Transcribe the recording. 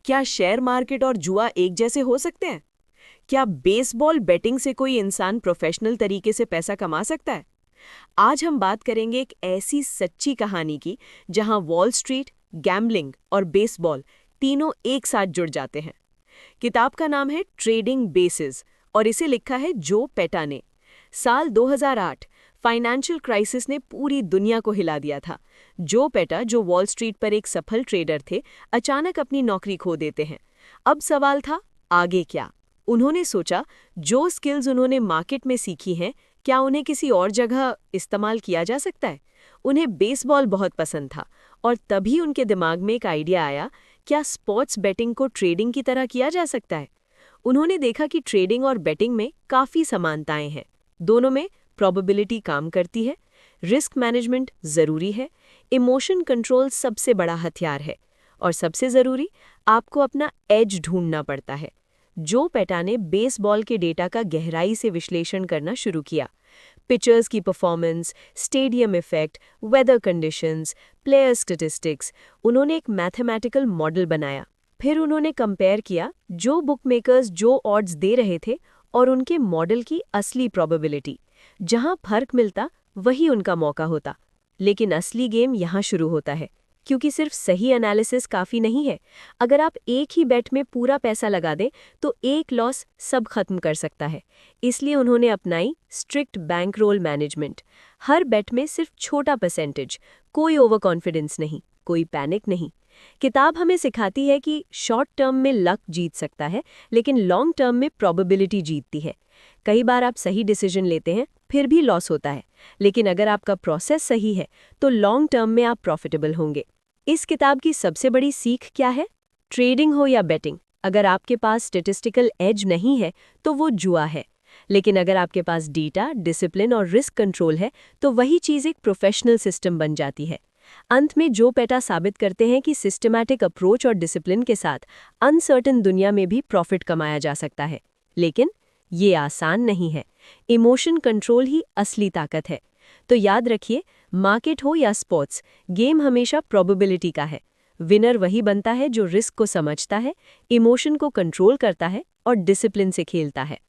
क्या share market और जुआ एक जैसे हो सकते हैं? क्या बेसबॉल बेटिंग से कोई इंसान प्रोफेशनल तरीके से पैसा कमा सकता है? आज हम बात करेंगे एक ऐसी सच्ची कहानी की जहां वॉल स्ट्रीट, गैम्बलिंग और बेसबॉल तीनों एक साथ जुड़ जाते हैं। किताब का नाम है ट्रेडिंग बेसिस और इसे लिखा है जो पेटा ने। साल 2008 फाइनेंशियल क्राइसिस ने पूरी दुनिया को हिला दिया था। जो पेटा, जो वॉल स्ट्रीट पर एक सफल ट्रेडर थे, अचानक अपनी नौकरी खो देते हैं। अब सवाल था, आगे क्या? उन्होंने सोचा, जो स्किल्स उन्होंने मार्केट में सीखी हैं, क्या उन्हें किसी और जगह इस्तेमाल किया जा सकता है? उन्हें बेसबॉल बहुत पसंद था और तभी उनके दिमाग में एक आइडिया आया, क्या स्पोर्ट्स बेटिंग को ट्रेडिंग की तरह किया जा सकता है? उन्होंने देखा कि ट्रेडिंग और बेटिंग में काफ़ी समानताएं हैं। दोनों में प्रोबेबिलिटी काम करती है, रिस्क मैनेजमेंट ज़रूरी है, इमोशन कंट्रोल सबसे बड़ा हथियार है और सबसे ज़रूरी, आपको अपना एज ढूंढना पड़ता है। जो पेटा ने बेसबॉल के डेटा का गहराई से विश्लेषण करना शुरू किया। पिचर्स की performance, stadium effect, weather conditions, player statistics, उन्होंने एक मैथमेटिकल मॉडल बनाया। फिर उन्होंने कंपेयर किया जो बुकमेकर्स जो ऑड्स दे रहे थे और उनके मॉडल की असली प्रोबेबिलिटी। जहां फर्क मिलता वही उनका मौका होता। लेकिन असली गेम यहां शुरू होता है, क्योंकि सिर्फ सही एनालिसिस काफ़ी नहीं है। अगर आप एक ही बेट में पूरा पैसा लगा दें तो एक लॉस सब खत्म कर सकता है। इसलिए उन्होंने अपनाई स्ट्रिक्ट बैंक रोल मैनेजमेंट। हर बेट में सिर्फ छोटा परसेंटेज, कोई ओवर कॉन्फिडेंस नहीं, कोई पैनिक नहीं। किताब हमें सिखाती है कि शॉर्ट टर्म में लक जीत सकता है, लेकिन लॉन्ग टर्म में प्रोबेबिलिटी जीतती है। कई बार आप सही डिसीजन लेते हैं, फिर भी लॉस होता है, लेकिन अगर आपका प्रोसेस सही है तो लॉन्ग टर्म में आप प्रॉफिटेबल होंगे। इस किताब की सबसे बड़ी सीख क्या है? ट्रेडिंग हो या बेटिंग, अगर आपके पास स्टैटिस्टिकल एज नहीं है तो वो जुआ है। लेकिन अगर आपके पास डेटा, डिसिप्लिन और रिस्क कंट्रोल है तो वही चीज़ एक प्रोफेशनल सिस्टम बन जाती है। अंत में जो पेटा साबित करते हैं कि सिस्टमैटिक अप्रोच और डिसिप्लिन के साथ अनसर्टेन दुनिया में भी प्रॉफिट कमाया जा सकता है। लेकिन ये आसान नहीं है। इमोशन कंट्रोल ही असली ताकत है। तो याद रखिए, मार्केट हो या स्पोर्ट्स, गेम हमेशा प्रोबेबिलिटी का है। विनर वही बनता है जो रिस्क को समझता है, इमोशन को कंट्रोल करता है और डिसिप्लिन से खेलता है।